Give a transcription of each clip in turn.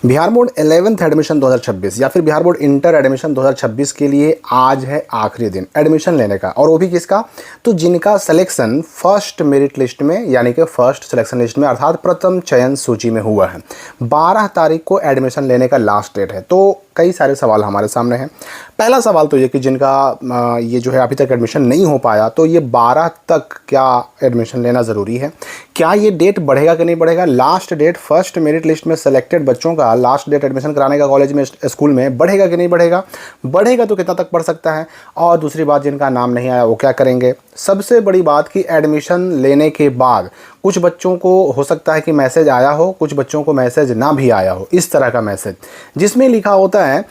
Bihar board 11th admission 2026 या फिर Bihar board inter admission 2026 के लिए आज है आखिरी दिन एडमिशन लेने का। और वो भी किसका? तो जिनका सिलेक्शन फर्स्ट मेरिट लिस्ट में यानी कि फर्स्ट सिलेक्शन लिस्ट में अर्थात प्रथम चयन सूची में हुआ है। 12 तारीख को एडमिशन लेने का लास्ट डेट है। तो कई सारे सवाल हमारे सामने हैं। पहला सवाल तो ये कि जिनका ये जो है अभी तक एडमिशन नहीं हो पाया, तो ये 12 तक क्या एडमिशन लेना ज़रूरी है? क्या ये डेट बढ़ेगा कि नहीं बढ़ेगा? Last date first merit list में सेलेक्टेड बच्चों का लास्ट डेट एडमिशन कराने का कॉलेज में स्कूल में बढ़ेगा कि नहीं बढ़ेगा? बढ़ेगा तो कितना तक बढ़ सकता है? और दूसरी बात, जिनका नाम नहीं आया वो क्या करेंगे? सबसे बड़ी बात कि एडमिशन लेने के बाद कुछ बच्चों को हो सकता है कि मैसेज आया हो, कुछ बच्चों को मैसेज ना भी आया हो, इस तरह का मैसेज जिसमें लिखा होता है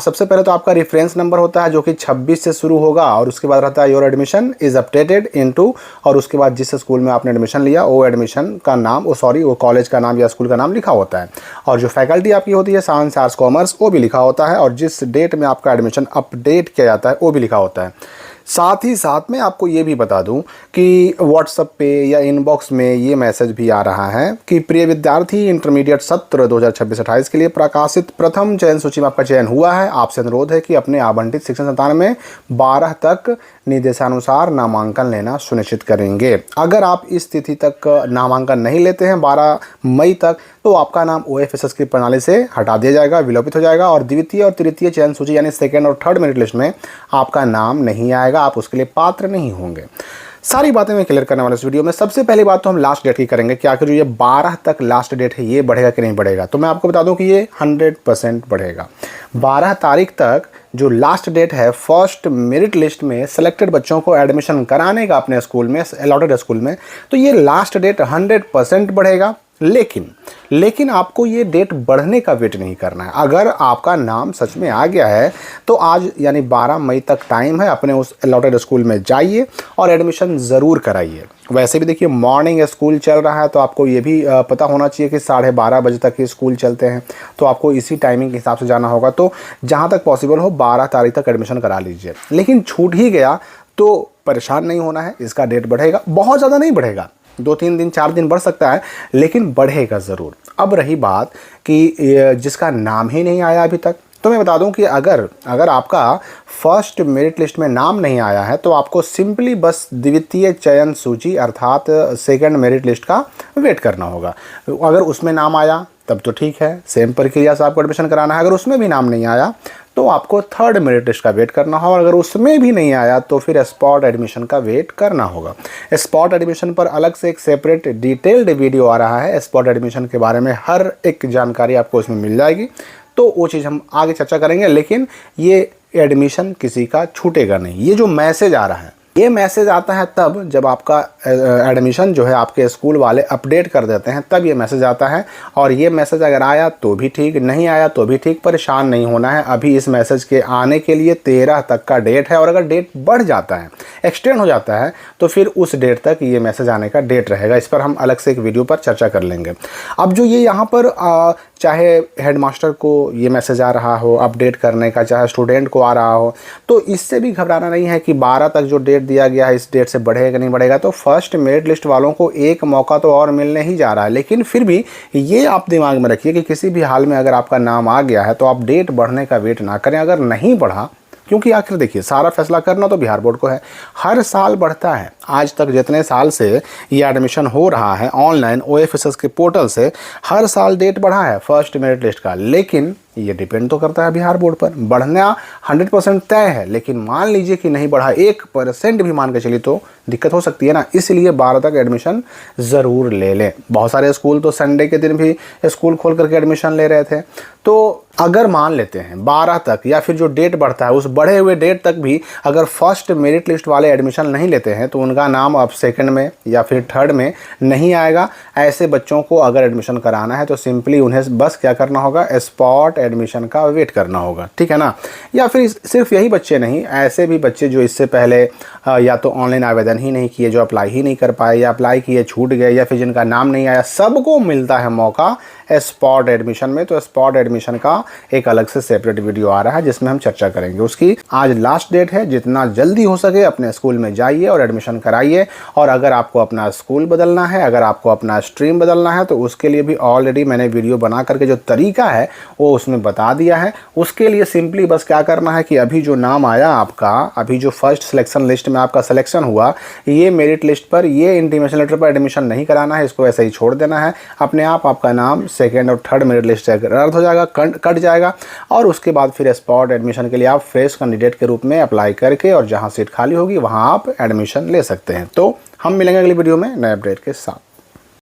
सबसे पहले तो आपका रेफरेंस नंबर होता है जो कि 26 से शुरू होगा और उसके बाद रहता है your admission is updated into, और उसके बाद जिस स्कूल में आपने एडमिशन लिया वो एडमिशन का नाम वो कॉलेज का नाम या स्कूल का नाम लिखा होता है। और जो फैकल्टी आपकी होती है साइंस आर्ट्स कॉमर्स वो भी लिखा होता है, और जिस डेट में आपका एडमिशन अपडेट किया जाता है वो भी लिखा होता है। साथ ही साथ में आपको ये भी बता दूं कि व्हाट्सएप पे या इनबॉक्स में ये मैसेज भी आ रहा है कि प्रिय विद्यार्थी, इंटरमीडिएट सत्र 2026-28 के लिए प्रकाशित प्रथम चयन सूची में आपका चयन हुआ है। आपसे अनुरोध है कि अपने आवंटित शिक्षण संस्थान में 12 तक निर्देशानुसार नामांकन लेना सुनिश्चित करेंगे। अगर आप इस तिथि तक नामांकन नहीं लेते हैं 12 मई तक, तो आपका नाम OFSS की प्रणाली से हटा दिया जाएगा, विलोपित हो जाएगा, और द्वितीय और तृतीय चयन सूची यानी सेकेंड और थर्ड मेरिट लिस्ट में आपका नाम नहीं आएगा, आप उसके लिए पात्र नहीं होंगे। सारी बातें मैं क्लियर करने वाला इस वीडियो में। सबसे पहली बात तो हम लास्ट डेट की करेंगे कि आखिर जो ये 12 तक लास्ट डेट है ये बढ़ेगा कि नहीं बढ़ेगा। तो मैं आपको बता दूं कि ये 100% बढ़ेगा। 12 तारीख तक जो लास्ट डेट है फर्स्ट मेरिट लिस्ट में सेलेक्टेड बच्चों को एडमिशन कराने का अपने स्कूल में, अलॉटेड स्कूल में, तो ये लास्ट डेट 100% बढ़ेगा। लेकिन आपको ये डेट बढ़ने का वेट नहीं करना है। अगर आपका नाम सच में आ गया है तो आज यानी 12 मई तक टाइम है, अपने उस अलॉटेड स्कूल में जाइए और एडमिशन ज़रूर कराइए। वैसे भी देखिए मॉर्निंग स्कूल चल रहा है तो आपको ये भी पता होना चाहिए कि 12:30 बजे तक ये स्कूल चलते हैं, तो आपको इसी टाइमिंग के हिसाब से जाना होगा। तो जहाँ तक पॉसिबल हो 12 तारीख तक एडमिशन करा लीजिए। लेकिन छूट ही गया तो परेशान नहीं होना है, इसका डेट बढ़ेगा, बहुत ज़्यादा नहीं बढ़ेगा, 2-3 दिन 4 दिन बढ़ सकता है, लेकिन बढ़ेगा ज़रूर। अब रही बात कि जिसका नाम ही नहीं आया अभी तक, तो मैं बता दूं कि अगर आपका फर्स्ट मेरिट लिस्ट में नाम नहीं आया है तो आपको सिंपली बस द्वितीय चयन सूची अर्थात सेकंड मेरिट लिस्ट का वेट करना होगा। अगर उसमें नाम आया तब तो ठीक है, सेम प्रक्रिया से आपको एडमिशन कराना है। अगर उसमें भी नाम नहीं आया तो आपको थर्ड मेरिट लिस्ट का वेट करना होगा। अगर उसमें भी नहीं आया तो फिर स्पॉट एडमिशन का वेट करना होगा। स्पॉट एडमिशन पर अलग से एक सेपरेट डिटेल्ड वीडियो आ रहा है। स्पॉट एडमिशन के बारे में हर एक जानकारी आपको इसमें मिल जाएगी, तो वो चीज़ हम आगे चर्चा करेंगे। लेकिन ये एडमिशन किसी का छूटेगा नहीं। ये जो मैसेज आ रहा है, ये मैसेज आता है तब जब आपका एडमिशन जो है आपके स्कूल वाले अपडेट कर देते हैं, तब ये मैसेज आता है। और ये मैसेज अगर आया तो भी ठीक, नहीं आया तो भी ठीक, परेशान नहीं होना है। अभी इस मैसेज के आने के लिए 13 तक का डेट है, और अगर डेट बढ़ जाता है, एक्सटेंड हो जाता है, तो फिर उस डेट तक ये मैसेज आने का डेट रहेगा। इस पर हम अलग से एक वीडियो पर चर्चा कर लेंगे। अब जो ये यहाँ पर चाहे हेडमास्टर को ये मैसेज आ रहा हो अपडेट करने का, चाहे स्टूडेंट को आ रहा हो, तो इससे भी घबराना नहीं है कि 12 तक जो डेट दिया गया है इस डेट से बढ़ेगा कि नहीं बढ़ेगा। तो फर्स्ट मेरिट लिस्ट वालों को एक मौका तो और मिलने ही जा रहा है। लेकिन फिर भी ये आप दिमाग में रखिए कि किसी भी हाल में अगर आपका नाम आ गया है तो आप डेट बढ़ने का वेट ना करें। अगर नहीं बढ़ा, क्योंकि आखिर देखिए सारा फैसला करना तो बिहार बोर्ड को है, हर साल बढ़ता है। आज तक जितने साल से ये एडमिशन हो रहा है ऑनलाइन OFSS के पोर्टल से, हर साल डेट बढ़ा है फर्स्ट मेरिट लिस्ट का। लेकिन ये डिपेंड तो करता है बिहार बोर्ड पर। बढ़ना 100% तय है, लेकिन मान लीजिए कि नहीं बढ़ा, 1% भी मान के चलिए तो दिक्कत हो सकती है ना। इसलिए 12 तक एडमिशन ज़रूर ले लें। बहुत सारे स्कूल तो संडे के दिन भी स्कूल खोल करके एडमिशन ले रहे थे। तो अगर मान लेते हैं 12 तक या फिर जो डेट बढ़ता है उस बढ़े हुए डेट तक भी अगर फर्स्ट मेरिट लिस्ट वाले एडमिशन नहीं लेते हैं तो उनका नाम अब सेकंड में या फिर थर्ड में नहीं आएगा। ऐसे बच्चों को अगर एडमिशन कराना है तो सिंपली उन्हें बस क्या करना होगा, स्पॉट एडमिशन का वेट करना होगा, ठीक है ना। या फिर सिर्फ यही बच्चे नहीं, ऐसे भी बच्चे जो इससे पहले या तो ऑनलाइन आवेदन ही नहीं किए, जो अप्लाई ही नहीं कर पाए, या अप्लाई किए छूट गए, या फिर जिनका नाम नहीं आया, सबको मिलता है मौका स्पॉट एडमिशन में। तो स्पॉट एडमिशन का एक अलग से सेपरेट वीडियो आ रहा है जिसमें हम चर्चा करेंगे उसकी। आज लास्ट डेट है, जितना जल्दी हो सके अपने स्कूल में जाइए और एडमिशन कराइए। और अगर आपको अपना स्कूल बदलना है, अगर आपको अपना स्ट्रीम बदलना है, तो उसके लिए भी ऑलरेडी मैंने वीडियो बना करके जो तरीका है वो उसमें बता दिया है। उसके लिए सिंपली बस क्या करना है कि अभी जो नाम आया आपका, अभी जो फर्स्ट सिलेक्शन लिस्ट में आपका सिलेक्शन हुआ, ये मेरिट लिस्ट पर, ये इंटीमेशन लेटर पर एडमिशन नहीं कराना है, इसको ऐसे ही छोड़ देना है। अपने आप आपका नाम सेकेंड और थर्ड मेरिट लिस्ट से रद्द हो जाएगा, कट जाएगा। और उसके बाद फिर स्पॉट एडमिशन के लिए आप फ्रेश कैंडिडेट के रूप में अप्लाई करके और जहाँ सीट खाली होगी वहाँ आप एडमिशन ले सकते हैं। तो हम मिलेंगे अगली वीडियो में नए अपडेट के साथ।